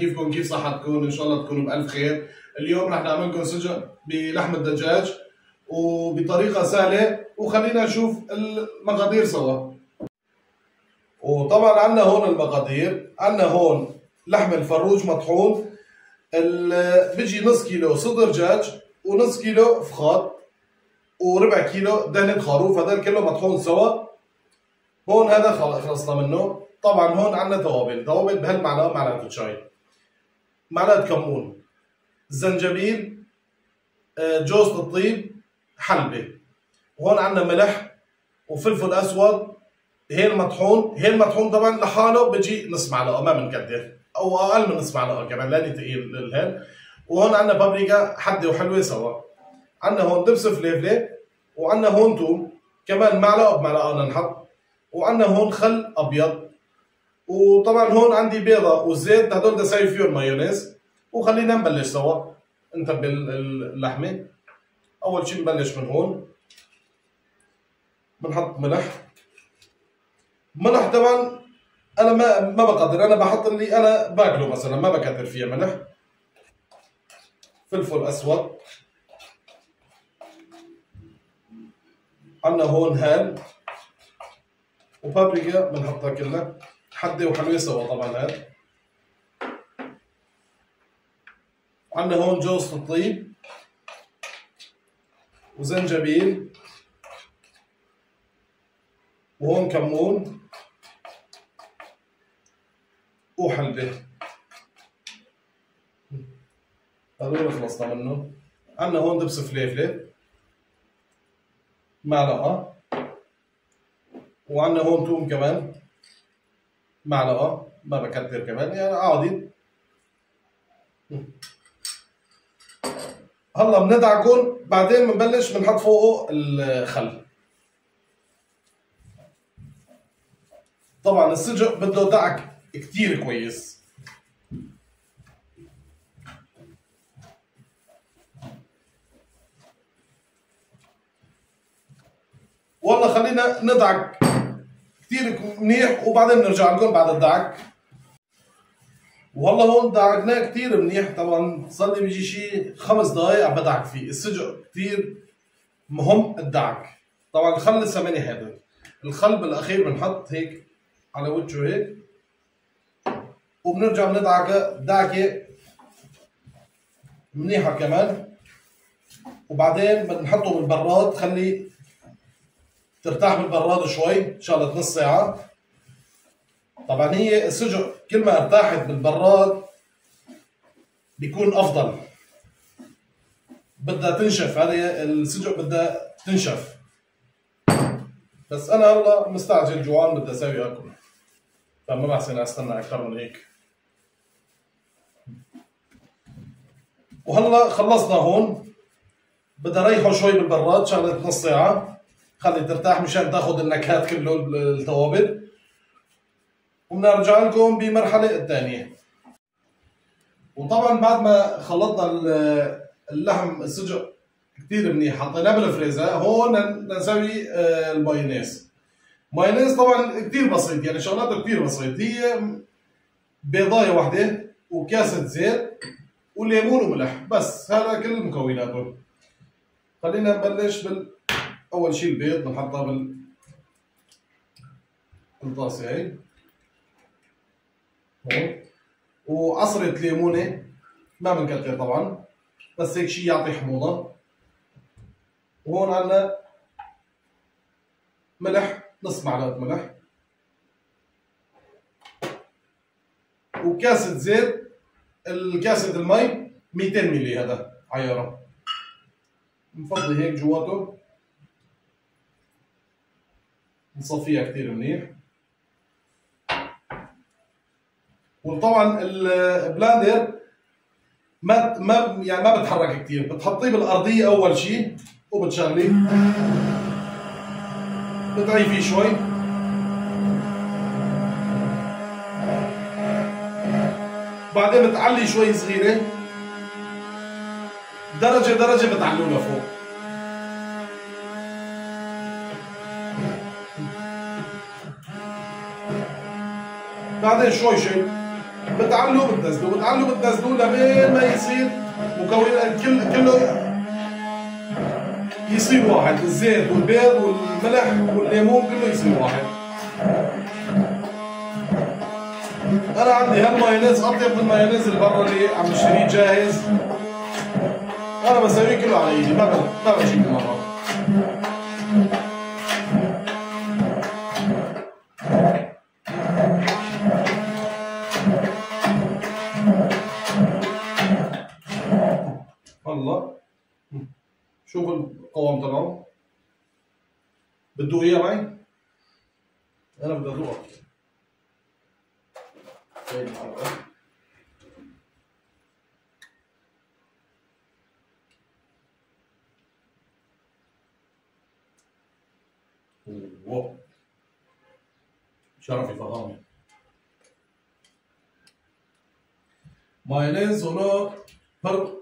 كيفكم؟ كيف صحتكم؟ ان شاء الله تكونوا بألف خير. اليوم رح نعمل لكم سجق بلحم الدجاج وبطريقة سهلة، وخلينا نشوف المقادير سوا. وطبعا عندنا هون المقادير، عندنا هون لحم الفروج مطحون، بيجي نص كيلو صدر دجاج ونص كيلو فخاد وربع كيلو دهنة خروف، هذا كله مطحون سوا. هون هذا خلصنا منه. طبعا هون عندنا توابل بهالمعلقه معلقه شاي، معلقه كمون، زنجبيل، جوز الطيب، حلبه. وهون عندنا ملح وفلفل اسود. هيل مطحون طبعا لحاله بيجي نص معلقه، ما بنكدر، او اقل من نص معلقه كمان لاني ثقيل الهيل. وهون عندنا بابريكا حده وحلوه سوا. عندنا هون دبس فليفله، وعندنا هون توم كمان معلقه بمعلقه بدنا نحط، وعندنا هون خل ابيض، وطبعا هون عندي بيضه وزيت، هدول بدي اسوي فيهم مايونيز. وخلينا نبلش سوا نتبل اللحمه. اول شيء نبلش من هون، بنحط ملح طبعا انا ما بقدر، انا بحط اللي انا باكله مثلا، ما بكتر فيها ملح. فلفل اسود، عندنا هون هال وبابريكا بنحطها كلها حده وحلوه سوا طبعا هال. عندنا هون جوز الطيب وزنجبيل، وهون كمون وحلبة. هذول خلصنا منه. عندنا هون دبس فليفلة معلقة، وعندنا هون توم كمان معلقة، ما بكتر كمان يعني عادي. هلا بندعكم، بعدين بنبلش بنحط فوقه الخل. طبعا السجق بده دعك كتير كويس. والله خلينا ندعك كتير منيح وبعدين نرجع لكم بعد الدعك. والله هون دعكناه كتير منيح، طبعا صار لي بيجي شي 5 دقايق عم بدعك فيه. السجق كتير مهم الدعك. طبعا الخل لسه ماني حاطط، الخل بالاخير بنحط هيك على وجهه هيك، وبنرجع بندعكه دعكه منيحه كمان. وبعدين بنحطه بالبراد، خلي ترتاح بالبراد شوي شغله نص ساعه. طبعا هي السجق كل ما ارتاحت بالبراد بيكون افضل. بدها تنشف، هذه السجق بدها تنشف. بس انا هلا مستعجل جوعان بدي اسوي اكل، فما بحسن استنى اكثر من هيك. وهلا خلصنا هون، بدي اريحه شوي بالبراد شغله نص ساعه، خلي ترتاح مشان تاخذ النكهات كله التوابل. وبنرجع لكم بمرحله الثانيه. وطبعا بعد ما خلطنا اللحم السجق كثير منيح، حطيناه بالفريزر. هون نسوي المايونيز. مايونيز طبعا كثير بسيط، يعني شغلاته كثير بسيط. هي بيضايه واحده وكاسه زيت وليمون وملح، بس هذا كل مكوناته. خلينا نبلش اول شيء البيض بنحطها بالطاسه هي هون، وعصرة ليمونه ما بنكتر طبعا، بس هيك شيء يعطي حموضه. وهون عندنا ملح، نص معلقه ملح، وكاسه زيت. الكاسه المي 200 ملي هذا عياره، نفضي هيك جواته، نصفيها كثير منيح. وطبعا البلاندر ما بتحرك كثير، بتحطيه بالارضيه اول شيء وبتشغليه، بتعي فيه شوي، بعدين بتعلي شوي صغيره، درجه بتعلوه لفوق. بعدين شوي بتعلوا بتنزلوه لبين ما يصير مكونات كله يصير واحد، الزيت والبيض والملح والليمون كله يصير واحد. انا عندي هالمايونيز اطيب من المايونيز اللي برا اللي عم نشتريه جاهز. انا بسويه كله على ايدي، ما بجيب مرة. هلا شوف القوام تبعه. بتدوق اياه معي؟ انا بدي ادوقه. واو شرفي فخامي. مايونيز هنا فرق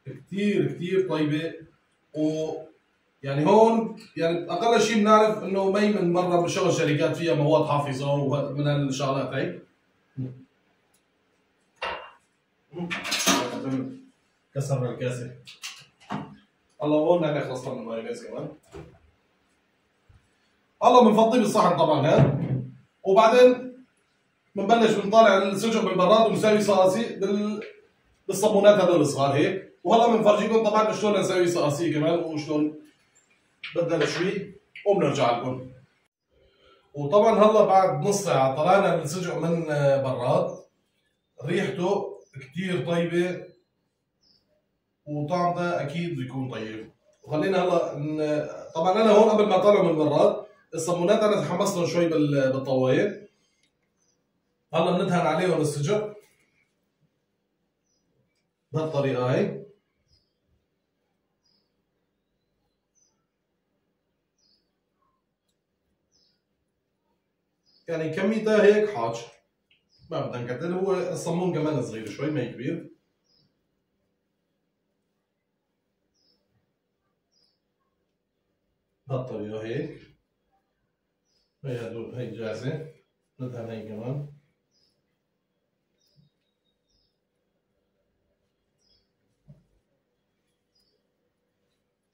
كثير طيبة. ويعني هون يعني اقل شيء بنعرف انه مي من برا بنشغل شركات فيها مواد حافظة ومن هالشغلات هي. كسرنا الكاسة. الله هون نحن خلصنا من المايونيز كمان. الله بنفضيه بالصحن طبعا هاد، وبعدين بنبلش بنطالع السجق بالبراد وبنسوي صراصي بالصابونات هدول الصغار هيك. وهلا بنفرجيكم طبعا شلون نسوي صراصي كمان وشلون بدنا نشوي وبنرجع لكم. وطبعا هلا بعد نص ساعة طلعنا السجق من براد، ريحته كثير طيبة وطعمه اكيد بيكون طيب. وخلينا هلا طبعا انا هون قبل ما اطلعه من البراد الصابونات انا تحمصتهم شوي بالطوايه. هلا بندهن عليهم السجق بهالطريقه هي. يعني كميتها هيك حاج، ما بدنا نكتر. هو الصمون كمان صغير شوي ما كبير. بهالطريقه هيك. هي هدول هي جاهزه. ندهن هي كمان.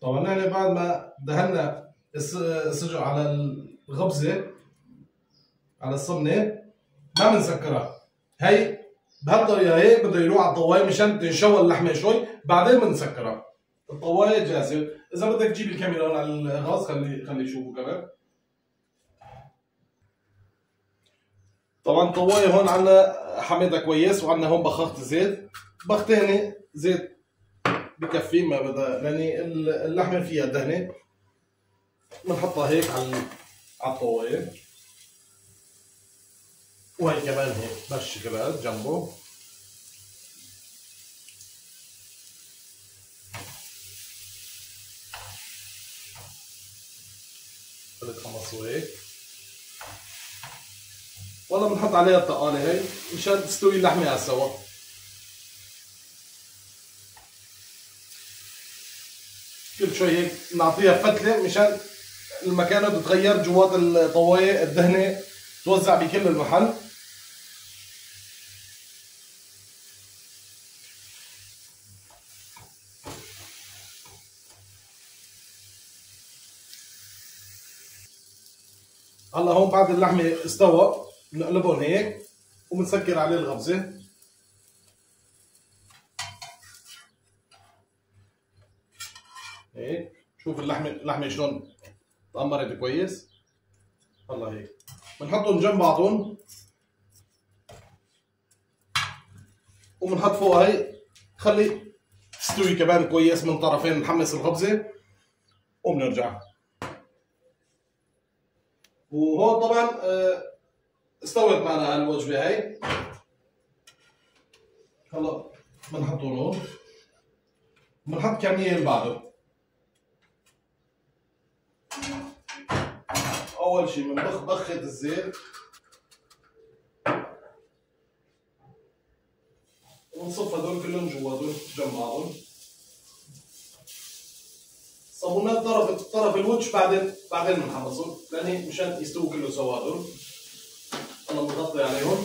طبعا نحن بعد ما دهنا السجق على الغبزه على الصمنه ما بنسكرها. هي بهالطريقه هيك بده يروح على الطوايه مشان تنشوى اللحمه شوي، بعدين بنسكرها. الطوايه جاهزه. اذا بدك تجيب الكاميرا هون على الغاز خلي يشوفوا كمان. طبعا الطوايه هون عندنا حميتها كويس، وعندنا هون بخاخه زيت. بختين زيت بكفي ما بدها، لان اللحمه فيها دهنه. بنحطها هيك على الطوايه. وهي كمان هيك بس شغلات جنبه. بتحمصوا هيك. والله بنحط عليها الطقانه هي مشان تستوي اللحمه على سوا. كل شوي هيك نعطيها فتله مشان المكانه تتغير جوات الطوايه، الدهنه توزع بكل المحل. هلا هون بعد اللحمه استوى بنقلبهم هيك وبنسكر عليه الغبزه. هيك شوف اللحمه شلون تأمرت كويس. هلا هيك بنحطهم جنب بعضهم وبنحط فوقها هي خلي تستوي كمان كويس من طرفين. نحمص الغبزه وبنرجع. وهون طبعا استوت معنا هالوجبه هي. هلا بنحطه هون. بنحط كميه اللي بعده. اول شيء بنبخ بخه الزيت ونصف هدول كلهم جواتهم جنب بعضهم. صابونات طرف الوجه بعدين بنحمصهم لان مشان يستووا كله سوا هدول. انا بغطي عليهم.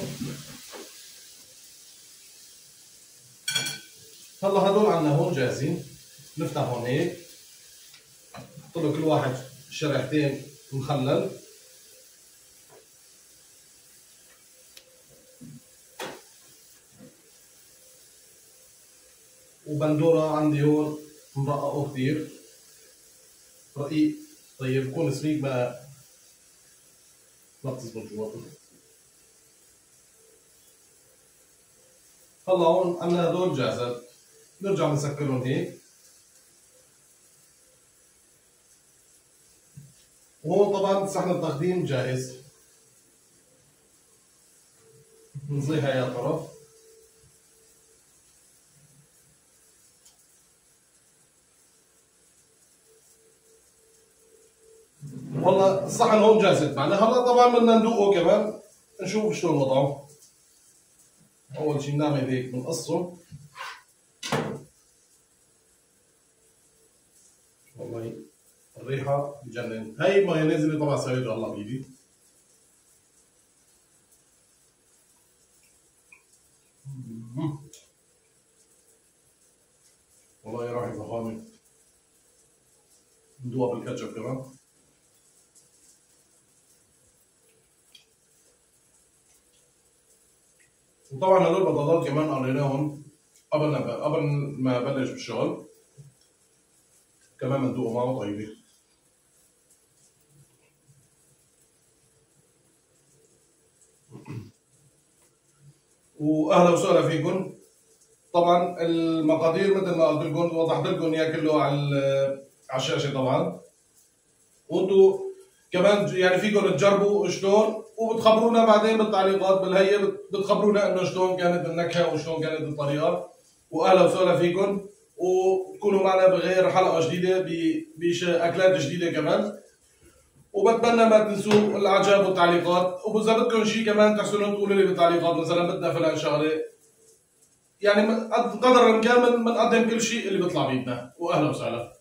هلا هدول عنا هون جاهزين. نفتح هون هيك نحط له كل واحد شريحتين مخلل. وبندوره عندي هون مرققه كثير رقيق. طيب يكون سميك ما بتزبط جواته. هلا هون عندنا هدول جاهزات. نرجع بنسكرهم هيك. وهون طبعا صحن التقديم جاهز. بنزيها يا طرف. والله الصحن هون جاهز معنا. هلا طبعا بدنا ندوقه كمان نشوف شلون وضعه. اول شيء بنعمل هيك بنقصه. والله الريحه بجنن. هي مايونيز اللي طبعا سويته هلا بايدي. والله يا راحي فخامه. ندوقها بالكاتشب كمان. وطبعا هدول بطاطات كمان قريناهم قبل ما بلش بالشغل. كمان بندوقه معه طيبه. واهلا وسهلا فيكم. طبعا المقادير مثل ما قلت لكم وضحت لكم اياه كله على الشاشه طبعا. وانتم كمان يعني فيكم تجربوا شلون وبتخبرونا بعدين بالتعليقات بالهيئه بتخبرونا انه شلون كانت النكهه وشلون كانت الطريقه. واهلا وسهلا فيكم وتكونوا معنا بغير حلقه جديده باكلات جديده كمان. وبتمنى ما تنسوا الاعجاب والتعليقات. واذا بدكم شيء كمان تحسنوا تقولوا لي بالتعليقات مثلا بدنا فلان شغله. يعني قدر الامكان بنقدم كل شيء اللي بيطلع بايدنا. واهلا وسهلا.